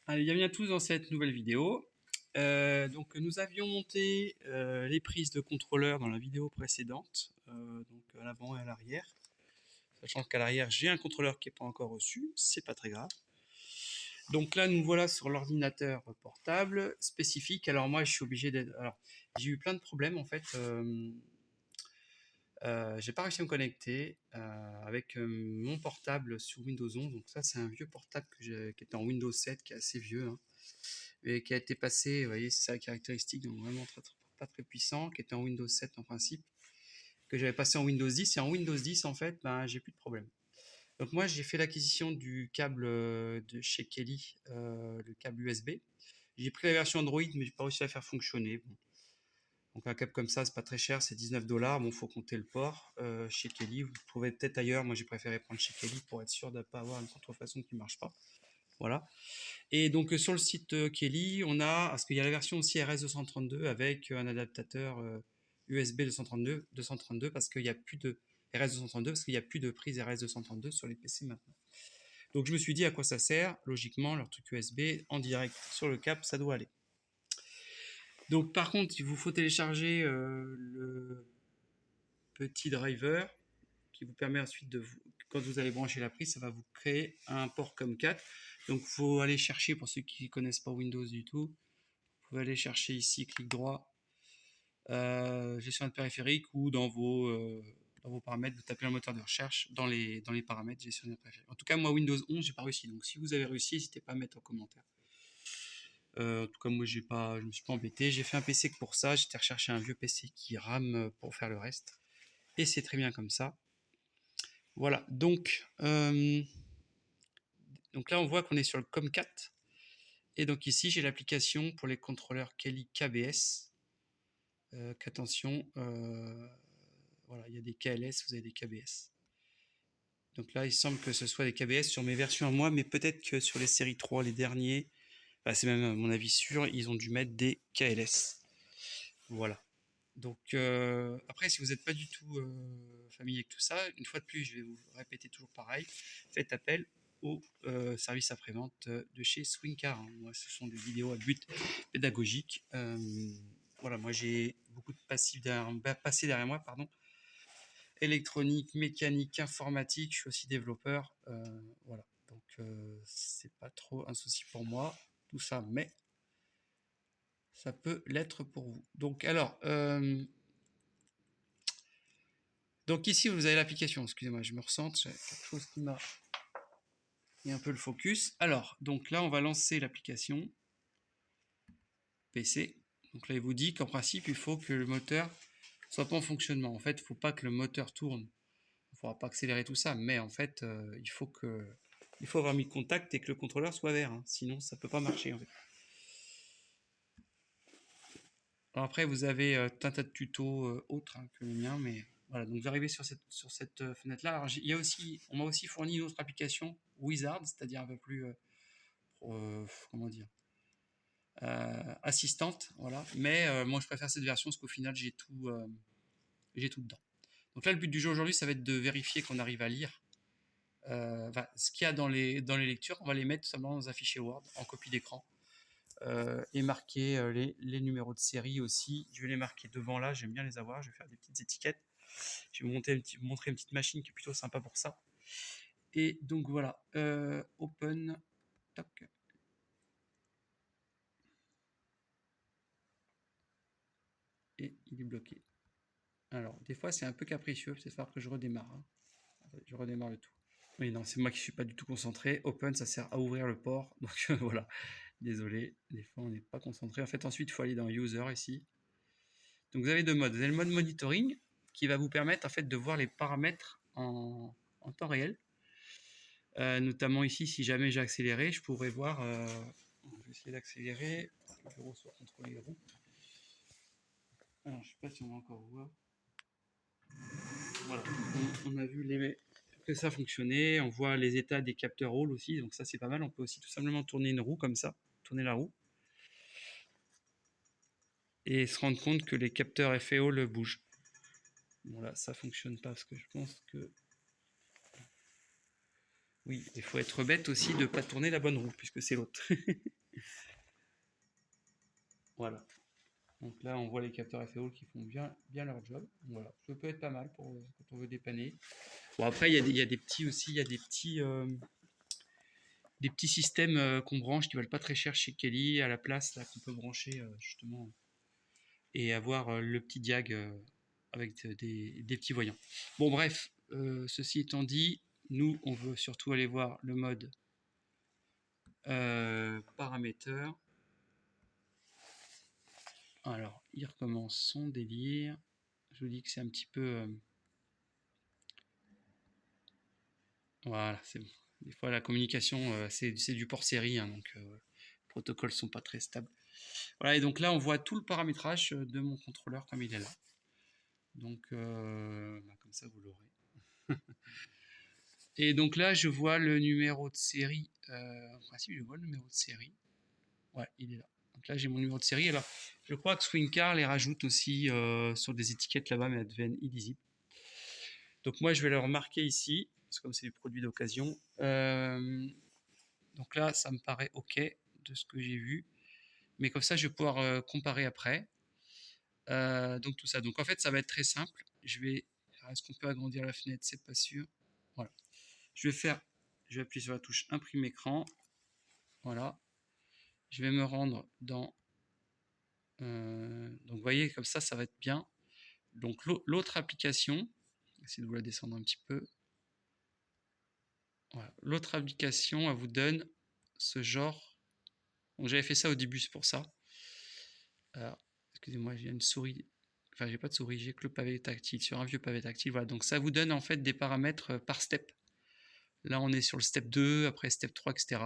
Allez, bienvenue à tous dans cette nouvelle vidéo. Donc nous avions monté les prises de contrôleur dans la vidéo précédente, donc à l'avant et à l'arrière. Sachant qu'à l'arrière j'ai un contrôleur qui n'est pas encore reçu, c'est pas très grave. Donc là nous voilà sur l'ordinateur portable spécifique. Alors moi je suis obligé d'être... Alors j'ai eu plein de problèmes en fait. J'ai pas réussi à me connecter avec mon portable sur Windows 11. Donc ça c'est un vieux portable qui était en Windows 7, qui est assez vieux, hein, et qui a été passé, vous voyez, c'est sa caractéristique, donc vraiment pas très puissant, qui était en Windows 7 en principe, que j'avais passé en Windows 10, et en Windows 10 en fait, ben, j'ai plus de problème. Donc moi j'ai fait l'acquisition du câble de chez Kelly, le câble USB. J'ai pris la version Android, mais j'ai pas réussi à la faire fonctionner. Bon. Donc un câble comme ça, c'est pas très cher, c'est 19 $. Bon, faut compter le port chez Kelly. Vous le trouvez peut-être ailleurs. Moi, j'ai préféré prendre chez Kelly pour être sûr de ne pas avoir une contrefaçon qui marche pas. Voilà. Et donc sur le site Kelly, on a, parce qu'il y a la version aussi RS232 avec un adaptateur USB 232 parce qu'il n'y a plus de RS232 parce qu'il n'y a plus de prise RS232 sur les PC maintenant. Donc je me suis dit à quoi ça sert. Logiquement, leur truc USB en direct sur le câble, ça doit aller. Donc par contre, il vous faut télécharger le petit driver qui vous permet ensuite de quand vous allez brancher la prise, ça va vous créer un port COM4. Donc il faut aller chercher, pour ceux qui ne connaissent pas Windows du tout, vous pouvez aller chercher ici, clic droit, gestion de périphérique, ou dans vos paramètres, vous tapez le moteur de recherche dans les paramètres gestionnaire périphérique. En tout cas, moi Windows 11, j'ai pas réussi. Donc si vous avez réussi, n'hésitez pas à mettre en commentaire. En tout cas, moi je me suis pas embêté. J'ai fait un PC que pour ça. J'étais recherché un vieux PC qui rame pour faire le reste. Et c'est très bien comme ça. Voilà, donc là on voit qu'on est sur le COM4. Et donc ici j'ai l'application pour les contrôleurs Kelly KBS. Qu'attention, voilà, il y a des KLS, vous avez des KBS. Donc là il semble que ce soit des KBS sur mes versions à moi, mais peut-être que sur les séries 3, les derniers, bah, c'est même à mon avis sûr, ils ont dû mettre des KLS. Voilà. Donc après, si vous n'êtes pas du tout familier avec tout ça, une fois de plus, je vais vous répéter toujours pareil, faites appel au service après-vente de chez Swingcar. Hein. Moi, ce sont des vidéos à but pédagogique. Voilà, moi j'ai beaucoup de passé derrière moi, pardon. Électronique, mécanique, informatique, je suis aussi développeur. Voilà, donc c'est pas trop un souci pour moi, tout ça, mais ça peut l'être pour vous. Donc alors, donc ici vous avez l'application, excusez-moi, je me ressente, j'ai quelque chose qui m'a mis un peu le focus. Alors, donc là on va lancer l'application PC. Donc là il vous dit qu'en principe il faut que le moteur soit pas en fonctionnement. En fait, il ne faut pas que le moteur tourne. Il ne faudra pas accélérer tout ça, mais en fait il faut avoir mis le contact et que le contrôleur soit vert, hein. Sinon ça ne peut pas marcher en fait. Alors après vous avez un tas de tutos autres hein, que le mien, mais voilà, donc vous arrivez sur cette fenêtre-là. Alors on m'a aussi fourni une autre application, Wizard, c'est-à-dire un peu plus, comment dire, assistante, voilà. Mais moi je préfère cette version parce qu'au final j'ai tout dedans. Donc là le but du jeu aujourd'hui ça va être de vérifier qu'on arrive à lire ce qu'il y a dans les lectures. On va les mettre tout simplement dans un fichier Word en copie d'écran. Et marquer les numéros de série aussi. Je vais les marquer devant là, j'aime bien les avoir, je vais faire des petites étiquettes. Je vais vous montrer une petite machine qui est plutôt sympa pour ça. Et donc voilà, open, toc. Et il est bloqué. Alors, des fois c'est un peu capricieux, peut-être falloir que je redémarre. Hein. Je redémarre le tout. Oui, non, c'est moi qui suis pas du tout concentré. Open, ça sert à ouvrir le port. Donc voilà, désolé, des fois on n'est pas concentré. En fait, ensuite, il faut aller dans User ici. Donc vous avez deux modes. Vous avez le mode monitoring qui va vous permettre en fait de voir les paramètres en temps réel. Notamment ici, si jamais j'ai accéléré, je pourrais voir. Je vais essayer d'accélérer pour que le bureau soit contrôlé les roues. Alors, je ne sais pas si on va encore voir. Voilà, on a vu que ça fonctionnait. On voit les états des capteurs roll aussi, donc ça c'est pas mal. On peut aussi tout simplement tourner une roue comme ça, tourner la roue. Et se rendre compte que les capteurs FAO le bougent. Bon là, ça fonctionne pas parce que je pense que... Oui, il faut être bête aussi de ne pas tourner la bonne roue, puisque c'est l'autre. Voilà. Donc là, on voit les capteurs FAO qui font bien leur job. Voilà, ça peut être pas mal pour quand on veut dépanner. Bon, après, il y a des petits aussi, il y a des petits systèmes qu'on branche qui valent pas très cher chez Kelly à la place, là, qu'on peut brancher justement et avoir le petit diag avec des petits voyants. Bon, bref, ceci étant dit, nous, on veut surtout aller voir le mode paraméteur. Alors, il recommence son délire. Je vous dis que c'est un petit peu... voilà, c'est bon. Des fois, la communication, c'est du port série, hein, donc les protocoles sont pas très stables. Voilà, et donc là, on voit tout le paramétrage de mon contrôleur comme il est là. Donc, comme ça, vous l'aurez. Et donc là, je vois le numéro de série. En principe, je vois le numéro de série. Ouais, il est là. Donc là, j'ai mon numéro de série. Alors, je crois que Swingcar les rajoute aussi sur des étiquettes là-bas, mais elles deviennent illisibles. Donc moi, je vais le remarquer ici, parce que comme c'est du produit d'occasion. Donc là, ça me paraît OK de ce que j'ai vu. Mais comme ça, je vais pouvoir comparer après. Donc tout ça. Donc en fait, ça va être très simple. Est-ce qu'on peut agrandir la fenêtre? C'est pas sûr. Voilà. Je vais appuyer sur la touche imprime écran. Voilà. Je vais me rendre dans... donc vous voyez, comme ça va être bien. Donc l'autre application, essayez de vous la descendre un petit peu. Voilà. L'autre application, elle vous donne ce genre. Donc j'avais fait ça au début, c'est pour ça. Alors, excusez-moi, j'ai une souris. Enfin, j'ai pas de souris, j'ai que le pavé tactile, sur un vieux pavé tactile. Voilà, donc ça vous donne en fait des paramètres par step. Là, on est sur le step 2, après step 3, etc.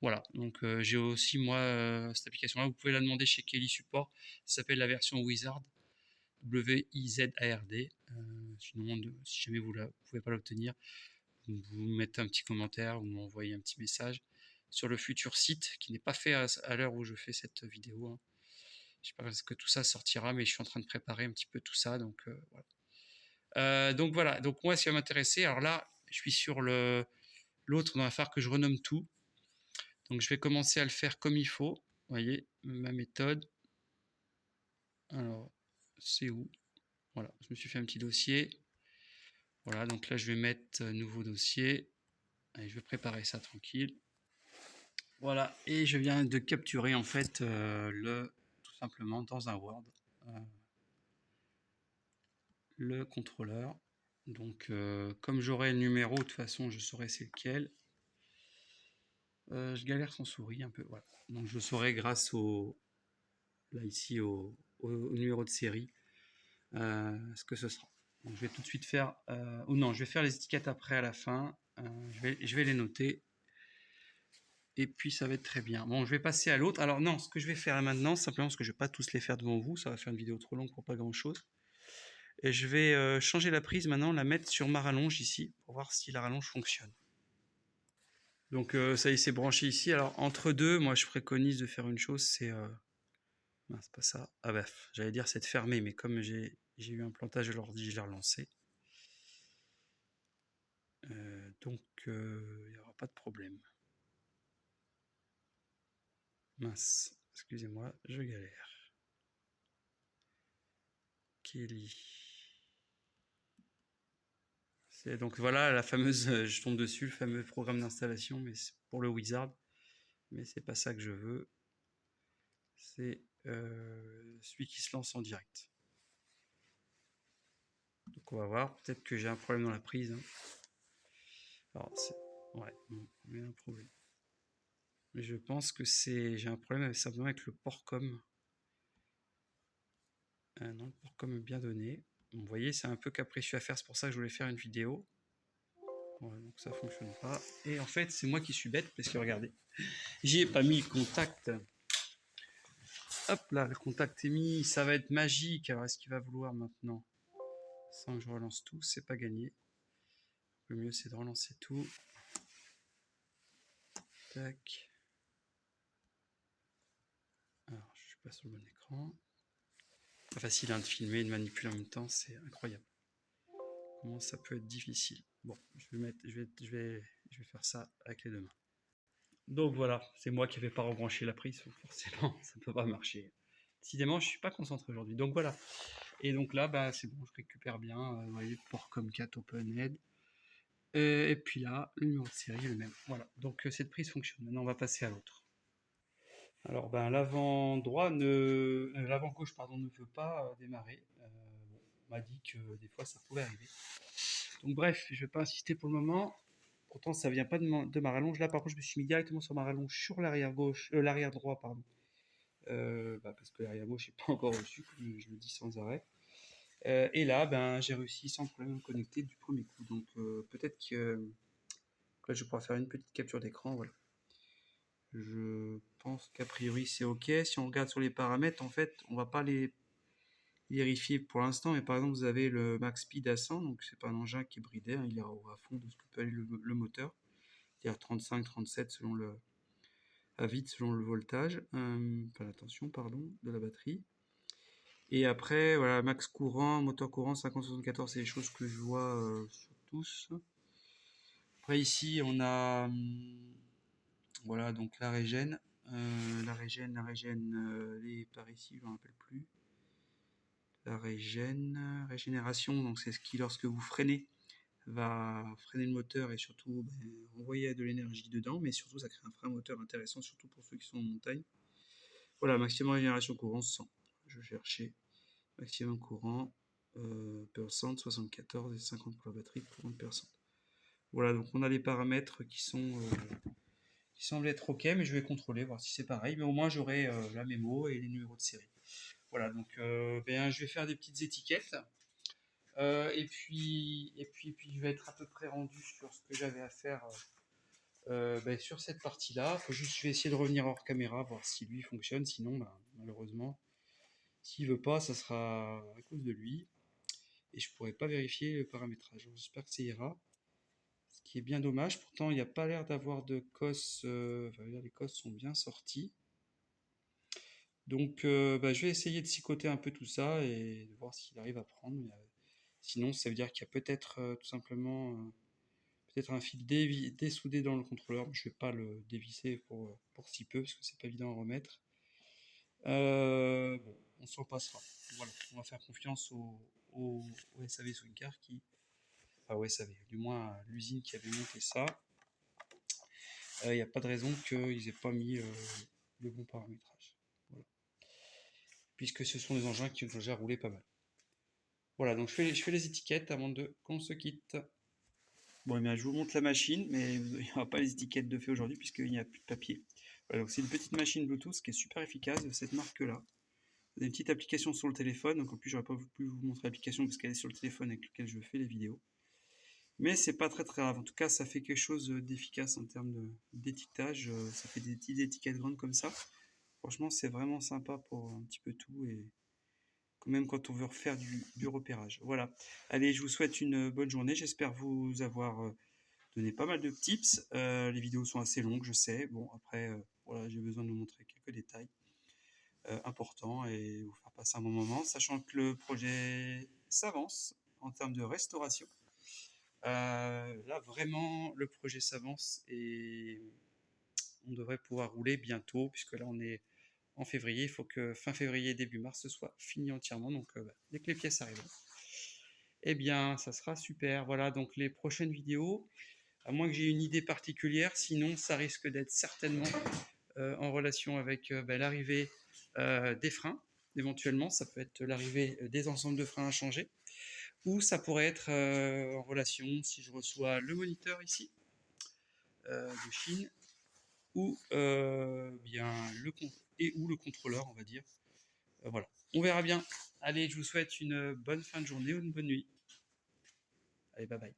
Voilà, donc j'ai aussi moi cette application-là. Vous pouvez la demander chez Kelly Support. Ça s'appelle la version Wizard, W-I-Z-A-R-D. Sinon, si jamais vous ne pouvez pas l'obtenir, vous mettez un petit commentaire, vous m'envoyez un petit message sur le futur site qui n'est pas fait à l'heure où je fais cette vidéo. Hein. Je sais pas ce que tout ça sortira, mais je suis en train de préparer un petit peu tout ça. Donc voilà. Donc voilà. Donc moi, ce qui va m'intéresser, alors là, je suis sur l'autre, il va falloir que je renomme tout. Donc je vais commencer à le faire comme il faut. Vous voyez, ma méthode. Alors, c'est où? Voilà, je me suis fait un petit dossier. Voilà, donc là, je vais mettre nouveau dossier. Allez, je vais préparer ça tranquille. Voilà, et je viens de capturer en fait tout simplement dans un Word le contrôleur. Donc comme j'aurai le numéro, de toute façon je saurai c'est lequel. Je galère sans souris un peu, voilà. Donc je saurai grâce là ici au numéro de série ce que ce sera. Donc, je vais tout de suite faire, ou non, je vais faire les étiquettes après à la fin. Je vais les noter. Et puis ça va être très bien. Bon, je vais passer à l'autre. Alors non, ce que je vais faire maintenant, simplement parce que je ne vais pas tous les faire devant vous, ça va faire une vidéo trop longue pour pas grand chose. Et je vais changer la prise maintenant, la mettre sur ma rallonge ici, pour voir si la rallonge fonctionne. Donc ça y est, c'est branché ici. Alors entre deux, moi je préconise de faire une chose, c'est... c'est pas ça. Ah bah, j'allais dire c'est de fermer, mais comme j'ai eu un plantage de l'ordi, je l'ai relancé. Donc il n'y aura pas de problème. Mince, excusez-moi, je galère. Kelly. Donc voilà la fameuse, je tombe dessus, le fameux programme d'installation, mais c'est pour le Wizard. Mais c'est pas ça que je veux. C'est celui qui se lance en direct. Donc on va voir, peut-être que j'ai un problème dans la prise. Hein. Alors ouais, il y a un problème. Mais je pense que j'ai un problème simplement avec le port-com. Non, le port-com est bien donné. Bon, vous voyez, c'est un peu capricieux à faire, c'est pour ça que je voulais faire une vidéo. Ouais, donc ça fonctionne pas. Et en fait, c'est moi qui suis bête, parce que regardez, j'y ai pas mis le contact. Hop là, le contact est mis, ça va être magique. Alors est-ce qu'il va vouloir maintenant? Sans que je relance tout, c'est pas gagné. Le mieux c'est de relancer tout. Tac. Alors je suis pas sur le bon écran. Pas facile hein, de filmer et de manipuler en même temps, c'est incroyable. Comment ça peut être difficile? Bon, je vais faire ça avec les deux mains. Donc voilà, c'est moi qui ne vais pas rebrancher la prise, forcément, ça ne peut pas marcher. Décidément, je suis pas concentré aujourd'hui. Donc voilà. Et donc là, bah, c'est bon, je récupère bien. Vous voyez, Port Comcat OpenHead. Et puis là, le numéro de série est le même. Voilà. Donc cette prise fonctionne. Maintenant, on va passer à l'autre. Alors, ben, l'avant gauche, pardon, ne veut pas démarrer. Bon, on m'a dit que des fois, ça pouvait arriver. Donc bref, je vais pas insister pour le moment. Pourtant, ça vient pas de ma rallonge. Là, par contre, je me suis mis directement sur ma rallonge sur l'arrière gauche, l'arrière droit, pardon. Parce que l'arrière gauche n'est pas encore reçu, comme je le dis sans arrêt. Et là, ben, j'ai réussi sans problème à me connecter du premier coup. Donc peut-être que là, je vais pouvoir faire une petite capture d'écran. Voilà. Je pense qu'a priori c'est OK. Si on regarde sur les paramètres, en fait, on va pas les vérifier pour l'instant. Mais par exemple, vous avez le max speed à 100, donc c'est pas un engin qui est bridé, hein, il est à fond de ce que peut aller le moteur. C'est-à-dire 35, 37 à vide selon le voltage, enfin la tension, pardon, de la batterie. Et après, voilà, max courant, moteur courant 50-74, c'est les choses que je vois sur tous. Après ici, on a voilà, donc la régène. Par ici, je ne me rappelle plus. La régénération, donc c'est ce qui, lorsque vous freinez, va freiner le moteur et surtout envoyer de l'énergie dedans, mais surtout ça crée un frein moteur intéressant, surtout pour ceux qui sont en montagne. Voilà, maximum régénération courant 100. Je cherchais maximum courant percent 74 et 50 pour la batterie, courant de percent. Voilà, donc on a les paramètres qui semblent être OK, mais je vais contrôler, voir si c'est pareil. Mais au moins j'aurai la mémo et les numéros de série. Voilà, donc je vais faire des petites étiquettes. Et puis, je vais être à peu près rendu sur ce que j'avais à faire sur cette partie-là. Je vais essayer de revenir hors caméra, voir si lui fonctionne. Sinon, malheureusement, s'il veut pas, ça sera à cause de lui. Et je pourrai pas vérifier le paramétrage. J'espère que ça ira. Ce qui est bien dommage. Pourtant, il n'y a pas l'air d'avoir de COS. Les COS sont bien sortis. Donc, je vais essayer de psychoter un peu tout ça et de voir s'il arrive à prendre. Sinon, ça veut dire qu'il y a peut-être tout simplement peut-être un fil dessoudé dans le contrôleur. Je ne vais pas le dévisser pour si peu parce que c'est pas évident à remettre. Bon, on s'en passera. Voilà, on va faire confiance au SAV Swingcar au SAV, du moins à l'usine qui avait monté ça. Il n'y a pas de raison qu'ils aient pas mis le bon paramétrage. Voilà. Puisque ce sont des engins qui ont déjà roulé pas mal. Voilà, donc je fais les étiquettes avant qu'on se quitte. Bon, je vous montre la machine, mais il n'y aura pas les étiquettes de fait aujourd'hui puisqu'il n'y a plus de papier. Voilà, donc c'est une petite machine Bluetooth qui est super efficace de cette marque-là. Vous avez une petite application sur le téléphone, donc en plus j'aurais pas pu vous montrer l'application parce qu'elle est sur le téléphone avec lequel je fais les vidéos. Mais c'est pas très très grave. En tout cas, ça fait quelque chose d'efficace en termes d'étiquetage. Ça fait des petites étiquettes grandes comme ça. Franchement, c'est vraiment sympa pour un petit peu tout et même quand on veut refaire du repérage. Voilà. Allez, je vous souhaite une bonne journée. J'espère vous avoir donné pas mal de tips. Les vidéos sont assez longues, je sais. Bon, après, voilà, j'ai besoin de vous montrer quelques détails importants et vous faire passer un bon moment, sachant que le projet s'avance en termes de restauration. Là, vraiment, le projet s'avance et on devrait pouvoir rouler bientôt, puisque là, on est en février. Il faut que fin février, début mars, ce soit fini entièrement. Donc, dès que les pièces arrivent, eh bien, ça sera super. Voilà, donc les prochaines vidéos, à moins que j'ai une idée particulière, sinon, ça risque d'être certainement en relation avec l'arrivée des freins. Éventuellement, ça peut être l'arrivée des ensembles de freins à changer. Ou ça pourrait être en relation si je reçois le moniteur ici de Chine ou le contrôleur, on va dire. Voilà, on verra bien. Allez, je vous souhaite une bonne fin de journée ou une bonne nuit. Allez, bye bye.